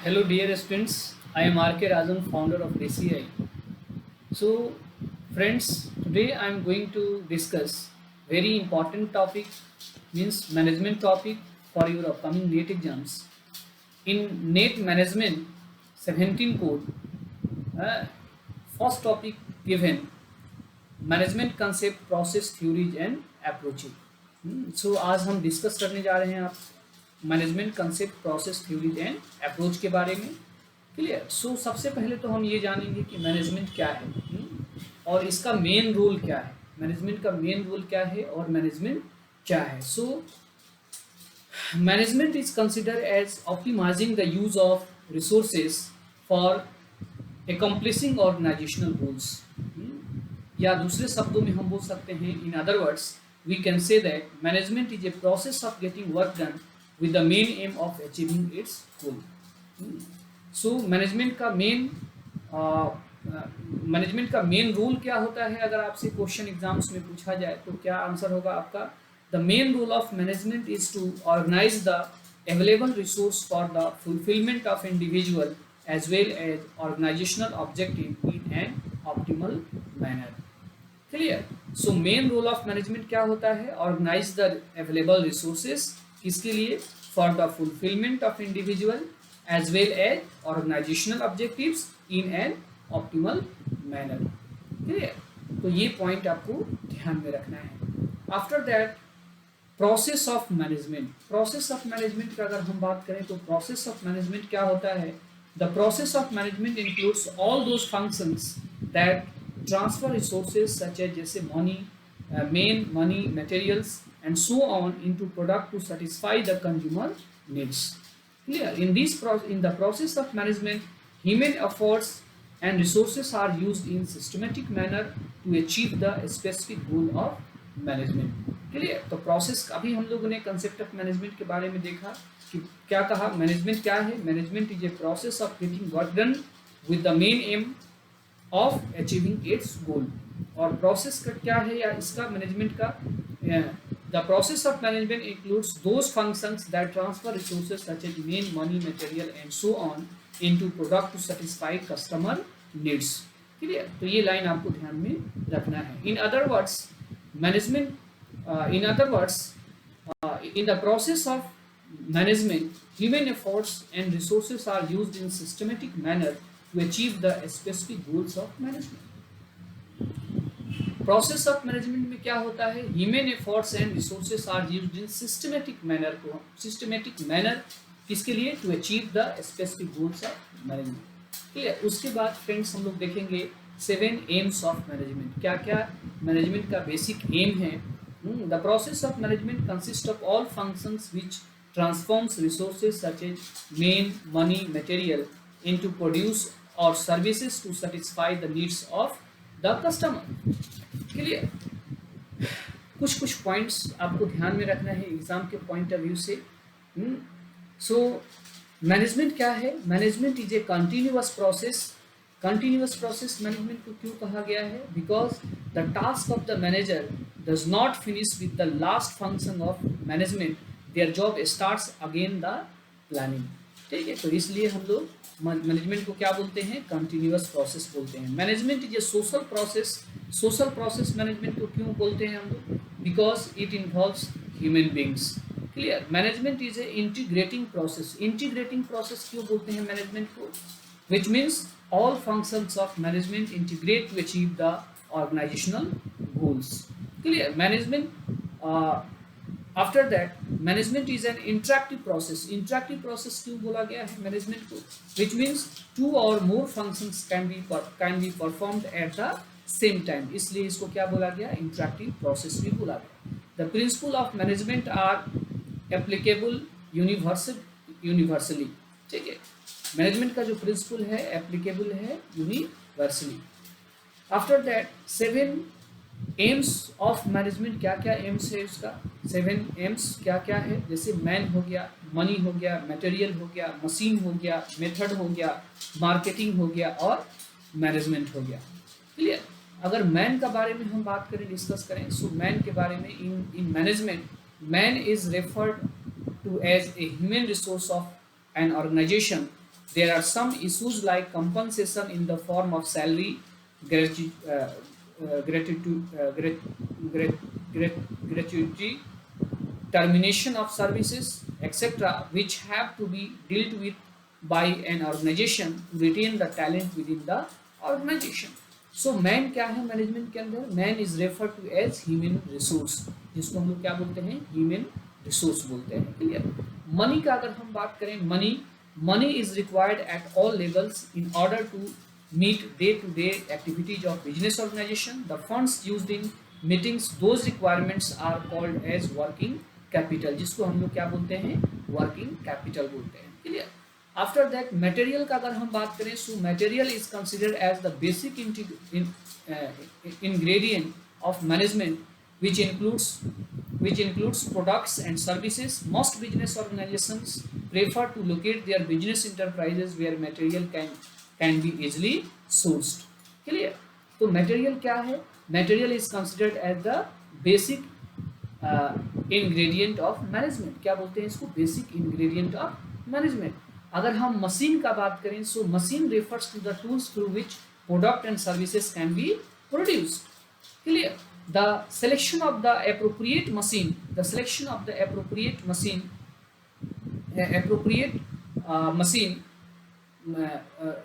Hello, dear students. I am R.K. Rajan, founder of DCI. So, friends, today I am going to discuss very important topic, means management topic for your upcoming NET exams. In NET management 17 code, uh, first topic given management concept process theories and approaches. So आज हम discuss करने जा रहे हैं आप management concept process theories and approach के बारे में। क्लियर। सो सबसे पहले तो हम ये जानेंगे कि मैनेजमेंट क्या है, और इसका मेन रोल क्या है, मैनेजमेंट का मेन रोल क्या है और मैनेजमेंट क्या है। So management is consider as optimising the use of resources for accomplishing organizational goals, या दूसरे शब्दों में हम बोल सकते हैं, in other words we can say that management is a process of getting work done with the main aim of achieving its goal. So management का main role क्या होता है, अगर आपसे क्वेश्चन एग्जाम्स में पूछा जाए तो क्या आंसर होगा आपका? The main role of management is to organise the available resource for the fulfilment of individual as well as organizational objective in an optimal manner. Clear? So main role of management क्या होता है? Organize the available resources किसके लिए? For the fulfillment of individual as well as organizational objectives in an optimal manner. Clear? तो ये point आपको ध्यान में रखना है। After that process of management, process of management का अगर हम बात करें तो प्रोसेस ऑफ मैनेजमेंट क्या होता है? The process of management includes all those functions that transfer resources such as जैसे money, money, materials and so on into product to satisfy the consumer needs. Clear? In the process of management, human efforts and resources are used in systematic manner to achieve the specific goal of management. Clear? तो process, अभी हम लोगों ने concept of management के बारे में देखा कि क्या कहा, मैनेजमेंट क्या है? Management is a process of getting work done with the main aim of achieving its goal. और प्रोसेस का क्या है, या इसका मैनेजमेंट का the process of management includes those functions that transfer resources such as men, money, material and so on into product to satisfy customer needs. Clear? तो ये line आपको ध्यान में रखना है। In other words management in the process of management, human efforts and resources are used in systematic manner to achieve the specific goals of management. Process of management में क्या होता है? Human efforts and resources are used in systematic manner किसके लिए? To achieve the specific goals of management. Clear? उसके बाद friends हम लोग देखेंगे 7 aims of management। क्या क्या मैनेजमेंट का बेसिक एम है? The process of management consists of all functions which transforms resources such as main, money, material into produce or services to satisfy the needs of the customer. Clear? कुछ points आपको ध्यान में रखना है exam के point of view से। So management क्या है? Management is A continuous process. Continuous process management को क्यों कहा गया है? Because the task of the manager does not finish with the last function of management, their job starts again the planning। ठीक है, तो इसलिए हम लोग मैनेजमेंट को क्या बोलते हैं? कंटिन्यूअस प्रोसेस बोलते हैं। Management is A social process. Social process management को क्यों बोलते हैं हम लोग? Because it involves human beings. Clear? Management is A integrating process. Integrating process क्यों बोलते हैं मैनेजमेंट को? Which means all functions of management integrate to achieve the organizational goals. Clear? After that management is an interactive process। interactive process क्यों बोला गया है management को? which means 2 or more functions can be performed at the same time, इसलिए इसको क्या बोला गया? interactive process भी बोला गया। the principle of management are applicable universally। ठीक है, मैनेजमेंट का जो प्रिंसिपल है एप्लीकेबल है universally. After that 7 AIIMS of management. क्या क्या एम्स है उसका? 7 एम्स क्या क्या है? जैसे मैन हो गया, मनी हो गया, मटेरियल हो गया, मशीन हो गया, मेथड हो गया, मार्केटिंग हो गया और मैनेजमेंट हो गया। क्लियर? अगर मैन का बारे में हम बात करें, डिस्कस करें, सो मैन के बारे में in management man is referred to as a human resource of an organization there are some issues like compensation in the form of salary, gratitude, gratuity, termination of services, etc., which have to be dealt with by an organization to retain the talent within the organization. So man क्या है management के अंदर? Man is refer to as human resource, जिसको हम लोग क्या बोलते हैं? ह्यूमन रिसोर्स बोलते हैं। क्लियर? मनी का अगर हम बात करें, money is required at all levels in order to meet day-to-day activities of business organization. The funds used in meetings those requirements are called as working capital, जिसको हम लोग क्या बोलते हैं? working capital बोलते हैं। क्लियर? आफ्टर दैट मटेरियल का अगर हम बात करें, so material is considered as the basic ingredient of management which includes products and services. Most business organizations prefer to locate their business enterprises where material can be easily sourced. Clear? तो material क्या है? Material is considered as the basic ingredient of management. क्या बोलते हैं इसको? Basic ingredient of management. अगर हम machine का बात करें, so machine refers to the tools through which product and services can be produced. Clear? The selection of the appropriate machine, the selection of the appropriate machine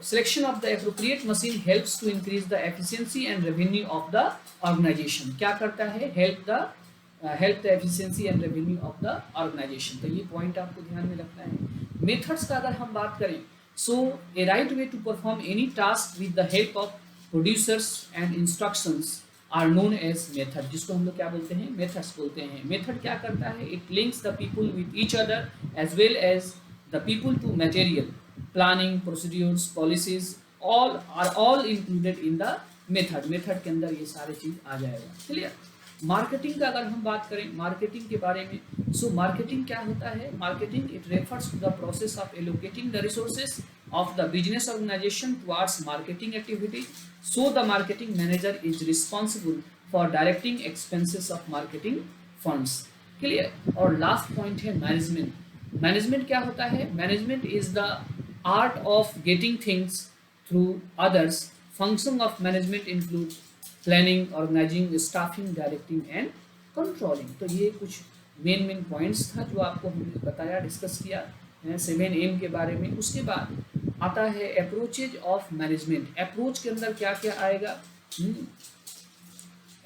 selection of the appropriate machine helps to increase the efficiency and revenue of the organization. क्या करता है? help the efficiency and revenue of the organization. तो ये point आपको ध्यान में रखना है। मेथड्स का अगर हम बात करें, so a right way to perform any task with the help of producers and instructions are known as method, जिसको हम लोग क्या बोलते हैं? मेथड्स बोलते हैं। मेथड क्या करता है? it links the people with each other as well as the people to material. Planning, procedures, policies are all included in the method. Method के अंदर ये सारे चीज आ जाएगा। क्लियर? मार्केटिंग का अगर हम बात करें, मार्केटिंग के बारे में, सो मार्केटिंग क्या होता है? Marketing it refers to the process of allocating the resources of the business organization towards marketing activity. So the marketing manager is responsible for directing expenses of marketing funds. Clear? और last point है management. Management क्या होता है? Management is the art of getting things through others. Function of management include planning, organizing, staffing, directing and controlling. तो ये कुछ main points था जो आपको हमने बताया, डिस्कस किया 7M के बारे में. उसके बाद आता है अप्रोचेज ऑफ मैनेजमेंट. अप्रोच के अंदर क्या क्या आएगा?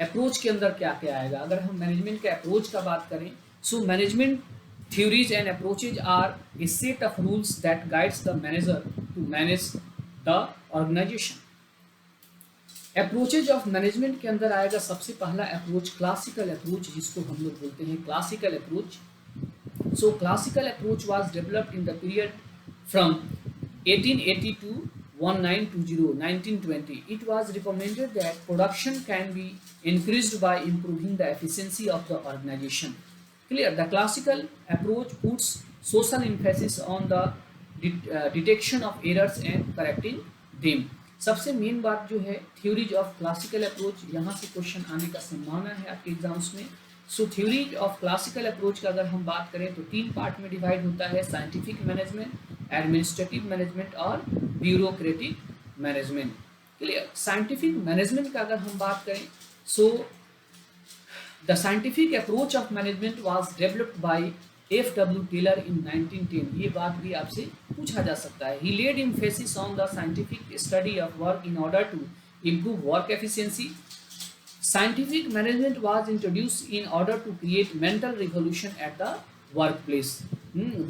अप्रोच के अंदर क्या क्या आएगा? अगर हम मैनेजमेंट के अप्रोच का बात करें, so management theories and approaches are a set of rules that guides the manager to manage the organization. Approaches of management के अंदर आएगा सबसे पहला अप्रोच क्लासिकल अप्रोच, जिसको हम लोग बोलते हैं classical approach. So classical approach was developed in the period from 1880 to 1920. It was recommended that production can be increased by improving the efficiency of the organization. Clear? The classical approach puts social emphasis on the detection of errors and correcting them. सबसे main बात जो है theories of classical approach, यहाँ से question आने का संभावना है आपके एग्जाम्स में. सो थ्योरीज ऑफ क्लासिकल अप्रोच का अगर हम बात करें तो 3 पार्ट में डिवाइड होता है: साइंटिफिक मैनेजमेंट, एडमिनिस्ट्रेटिव मैनेजमेंट और bureaucratic management. Clear? Scientific management का अगर हम बात करें, सो the scientific approach of management was developed by F.W. Taylor in 1910. ये बात भी आपसे पूछा जा सकता है. He laid emphasis on the scientific study of work in order to improve work efficiency. Scientific management was introduced in order to create mental revolution at the workplace.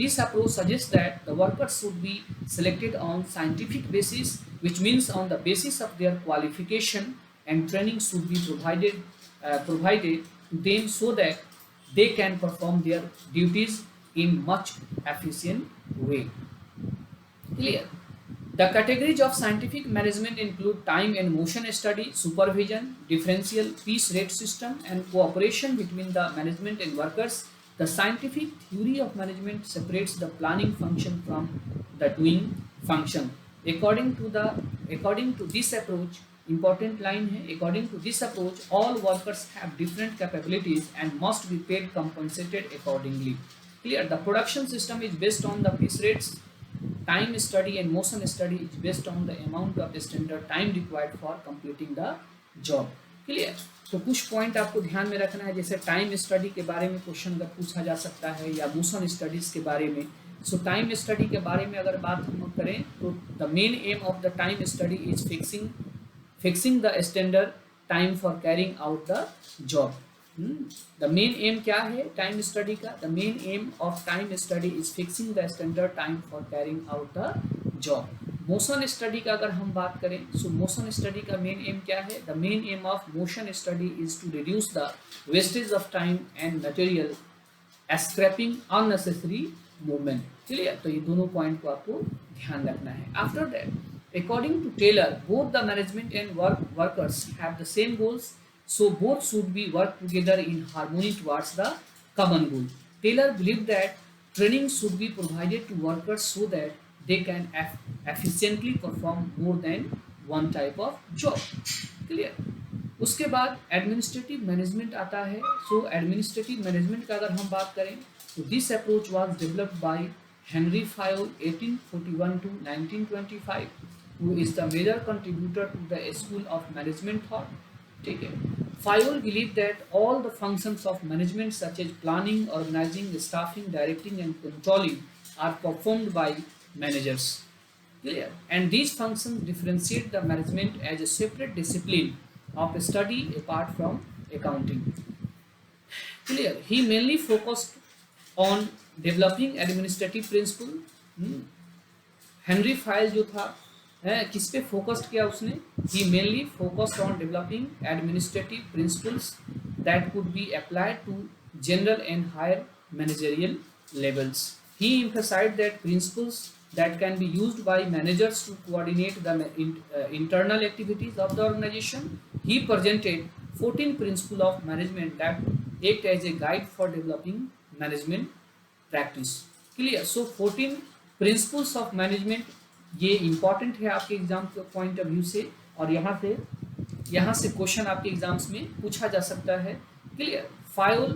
This approach suggests that the workers should be selected on scientific basis, which means on the basis of their qualification, and training should be provided to them so that they can perform their duties in much efficient way. Clear? The categories of scientific management include time and motion study, supervision, differential piece rate system, and cooperation between the management and workers. The scientific theory of management separates the planning function from the doing function. According to this approach, important line है, according to this approach all workers have different capabilities and must be paid compensated accordingly. Clear? The production system is based on the piece rates time study and motion study is based on the amount of standard time required for completing the job. Clear? तो कुछ point आपको ध्यान में रखना है, जैसे time study के बारे में क्वेश्चन अगर पूछा जा सकता है या मोशन स्टडीज के बारे में. सो टाइम स्टडी के बारे में अगर बात हम करें तो the main aim of the time study is fixing the standard time for carrying out the job. The main aim क्या है टाइम स्टडी का? The main aim of time study is fixing the standard time for carrying out the job. Motion study का अगर हम बात करें, सो motion study का मेन एम क्या है? The main aim of motion study is to reduce the wastage of time and material, scrapping unnecessary movement. Clear? तो ये दोनों पॉइंट को आपको ध्यान रखना है. After that, according to Taylor, both the management and workers have the same goals, so both should be work together in harmony towards the common goal. Taylor believed that training should be provided to workers so that they can efficiently perform more than one type of job. Clear? उसके बाद administrative management आता है. सो administrative management का अगर हम बात करें तो this approach was developed by Henri Fayol 1841 to 1925, who is the major contributor to the school of management thought. ठीक है. Fayol believed that all the functions of management such as planning, organizing, staffing, directing and controlling are performed by managers. Clear? And these functions differentiate the management as a separate discipline of study apart from accounting. Clear? He mainly focused on developing administrative principle. Henri Fayol जो था किस पे focused किया उसने? He mainly focused on developing administrative principles that could be applied to general and higher managerial levels. He emphasized that principles that can be used by managers to coordinate the internal activities of the organization. He presented 14 principles of management that act as a guide for developing management practice. Clear? So 14 principles of management ये important है आपके exam के point of view से, और यहाँ से question आपके exams में पूछा जा सकता है. Clear? Fayol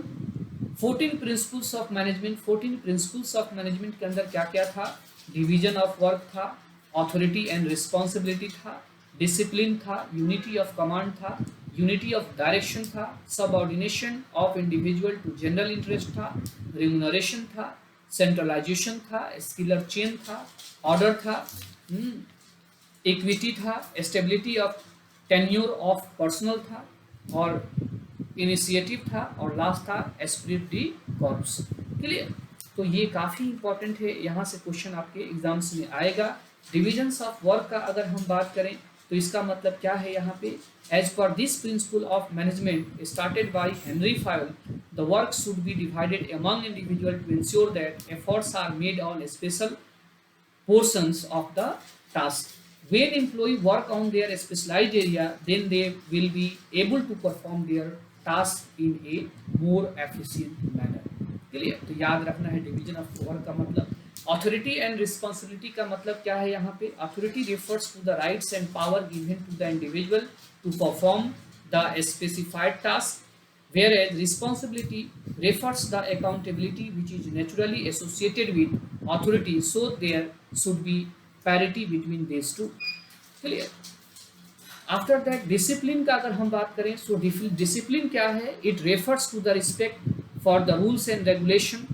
14 principles of management. 14 principles of management के अंदर क्या क्या था? डिवीजन ऑफ वर्क था, ऑथोरिटी एंड रिस्पॉन्सिबिलिटी था, डिसिप्लिन था, यूनिटी ऑफ कमांड था, यूनिटी ऑफ डायरेक्शन था, subordination of individual to general interest था, रिम्यूनरेशन था, सेंट्रलाइजेशन था, स्किलर चेन था, ऑर्डर था, इक्विटी था, stability of tenure of personnel था, और इनिशिएटिव था, और लास्ट था एस्पिरिट डी कॉर्प्स. क्लियर? तो ये काफ़ी इंपॉर्टेंट है, यहाँ से क्वेश्चन आपके एग्जाम्स में आएगा. डिविजन्स ऑफ वर्क का अगर हम बात करें तो इसका मतलब क्या है यहाँ पे? As per this principle of management started by Henri Fayol, the work should be divided among individuals to ensure that efforts are made on special portions of the task. When employees work on their specialized area, then they will be able to perform their task in a more efficient manner. Clear? तो याद रखना है division of work का मतलब. Authority and responsibility का मतलब क्या है यहाँ पे? Authority refers to the rights and power given to the individual to perform the specified task, whereas responsibility refers the accountability which is naturally associated with authority, so there should be parity between these two. Clear? After that, discipline का अगर हम बात करें, so discipline क्या है? It refers to the respect for the rules and regulation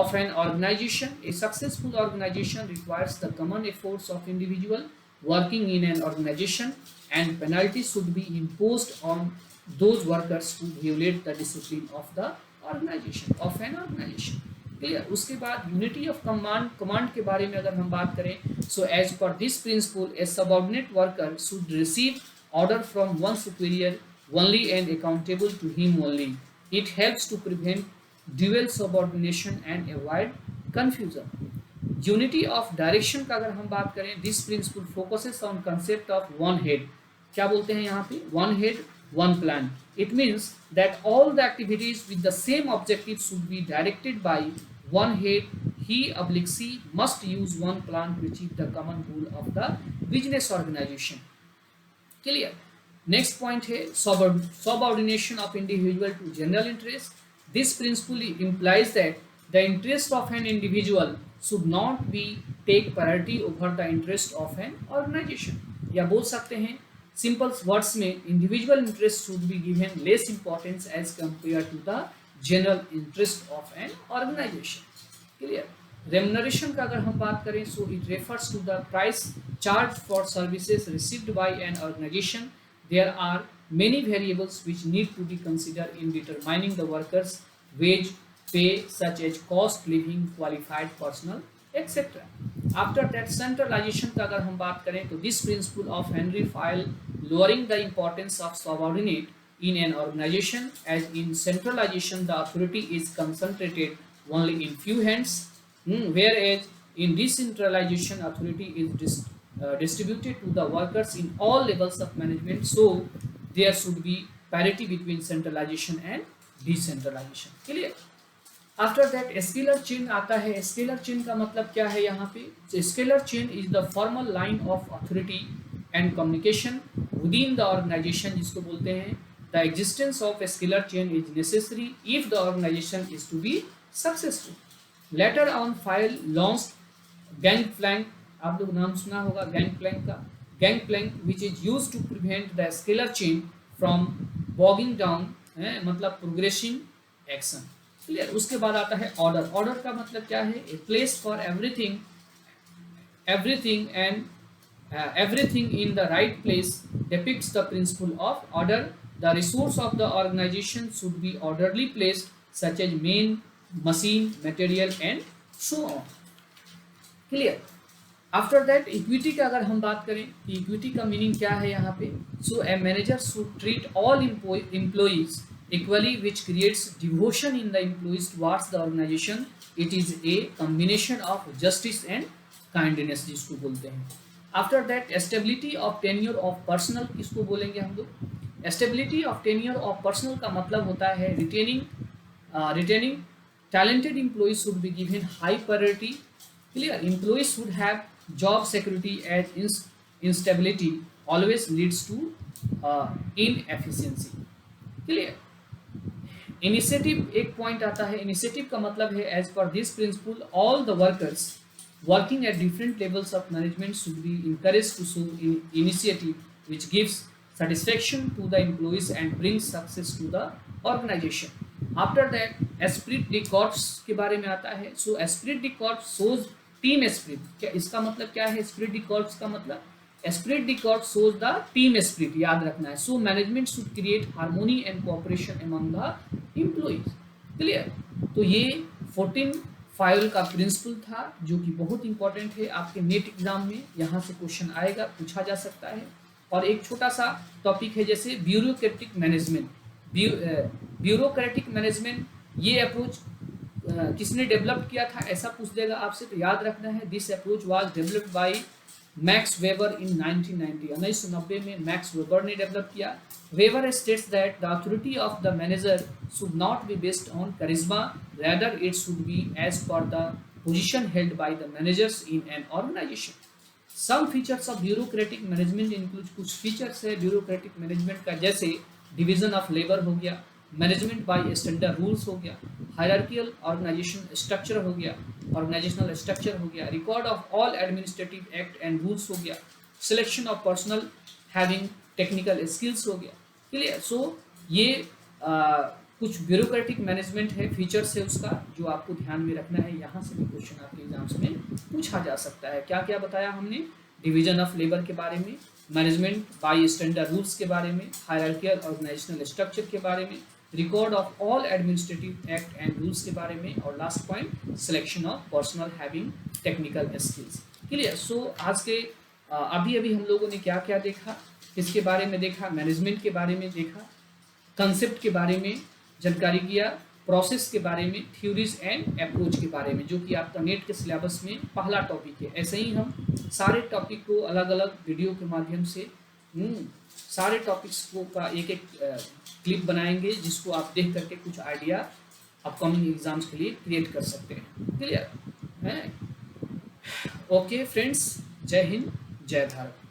of an organization. A successful organization requires the common efforts of individual working in an organization, and penalties should be imposed on those workers who violate the discipline of the organization of an organization. Clear? उसके बाद unity of command के बारे में अगर हम बात करें, so as per this principle, a subordinate worker should receive order from one superior only and accountable to him only. It helps to prevent dual subordination and avoid confusion. Unity of direction का अगर हम बात करें, this principle focuses on concept of one head. क्या बोलते हैं यहाँ पे? One head one plan. It means that all the activities with the same objective should be directed by one head. He/she must use one plan to achieve the common goal of the business organization. Clear? Next point है subordination of individual to general interest. This principle implies that the interest of an individual should not be take priority over the interest of an organization. या बोल सकते हैं simple words में, individual interest should be given less importance as compare to the general interest of an organization. Clear. Remuneration का अगर हम बात करें, so it refers to the price charge for services received by an organization. There are many variables which need to be considered in determining the workers wage pay, such as cost living, qualified personnel, etc. After that, centralization का अगर हम बात करें तो this principle of Henry Fayol lowering the importance of subordinate in an organization, as in centralization the authority is concentrated only in few hands, whereas in decentralization authority is distributed to the workers in all levels of management. So there should be parity between centralization and decentralization. Clear? After that, scalar chain आता है। scalar chain का मतलब क्या है यहाँ पे? So scalar chain is the formal line of authority and communication within the organization, जिसको बोलते हैं the existence of a scalar chain is necessary if the organization is to be successful. Later on, Fayol launched gangplank, आप लोग नाम सुना होगा gangplank का, gangplank which is used to prevent the scalar chain from bogging down, मतलब progressing action। Clear. उसके बाद आता है ऑर्डर। ऑर्डर का मतलब क्या है? A place for everything and everything in the right place depicts the principle of order. The resource of the organization should be orderly placed, such as main, machine, material and so on. Clear. After that equity का अगर हम बात करें, equity का meaning क्या है यहाँ पे? So a manager should treat all employees equally which creates devotion in the employees towards the organisation. It is a combination of justice and kindness, जिसको बोलते हैं। After that, stability of tenure of personnel, किसको बोलेंगे हम लोग? Stability of tenure of personnel का मतलब होता है retaining talented employees should be given high priority. Clear. Employees should have job security, as instability always leads to inefficiency. Clear. Initiative एक point आता है। इनिशिएटिव का मतलब है as per this principle all the workers working at different levels of management should be encouraged to show initiative which gives satisfaction to the employees and brings success to the organization. After that, esprit de corps के बारे में आता है। So esprit de corps shows team spirit. क्या इसका मतलब क्या है? स्पिरिट डी कॉर्प्स का मतलब, spirit D corps shows the team spirit, याद रखना है। So management should create harmony and cooperation among the employees. Clear. तो ये 14 फायोल का प्रिंसिपल था, जो कि बहुत इंपॉर्टेंट है आपके नेट एग्जाम में। यहाँ से क्वेश्चन आएगा, पूछा जा सकता है। और एक छोटा सा टॉपिक है जैसे ब्यूरोक्रेटिक मैनेजमेंट। ब्यूरोक्रेटिक मैनेजमेंट, ये अप्रोच किसने डेवलप किया था, ऐसा पूछ देगा आपसे, तो याद रखना है this approach was developed by Max Weber in 1990। 1990 में मैक्स वेबर ने डेवलप किया। Weber states that the authority of the manager should not be based on charisma, rather it should be as per the position held by the managers in an organisation. Some features of bureaucratic management include, कुछ features है bureaucratic management का, जैसे division of labour हो गया, management by standard rules हो गया, hierarchical organisation structure हो गया, ऑर्गेनाइजेशनल स्ट्रक्चर हो गया, record of all administrative act and rules हो गया, selection of personnel having technical skills हो गया। क्लियर। सो ये कुछ ब्यूरोक्रेटिक मैनेजमेंट है, फीचर्स है उसका, जो आपको ध्यान में रखना है। यहाँ से भी क्वेश्चन आपके एग्जाम्स में पूछा जा सकता है। क्या क्या बताया हमने? डिवीजन ऑफ लेबर के बारे में, मैनेजमेंट बाय स्टैंडर्ड रूल्स के बारे में, हायरार्कियल ऑर्गेनाइजेशनल स्ट्रक्चर के बारे में, record of all administrative act and rules के बारे में, और last point selection of personnel having technical skills. Clear. So आज के अभी हम लोगों ने क्या क्या देखा, किसके बारे में देखा? मैनेजमेंट के बारे में देखा, कंसेप्ट के बारे में जानकारी किया, प्रोसेस के बारे में, थ्योरीज एंड अप्रोच के बारे में, जो कि आपका नेट के सिलेबस में पहला टॉपिक है। ऐसे ही हम सारे टॉपिक को अलग अलग वीडियो के माध्यम से सारे टॉपिक्स को का एक एक क्लिप बनाएंगे, जिसको आप देख करके कुछ आइडिया अपकमिंग एग्जाम्स के लिए क्रिएट कर सकते हैं। क्लियर है? ओके फ्रेंड्स, जय हिंद, जय भारत।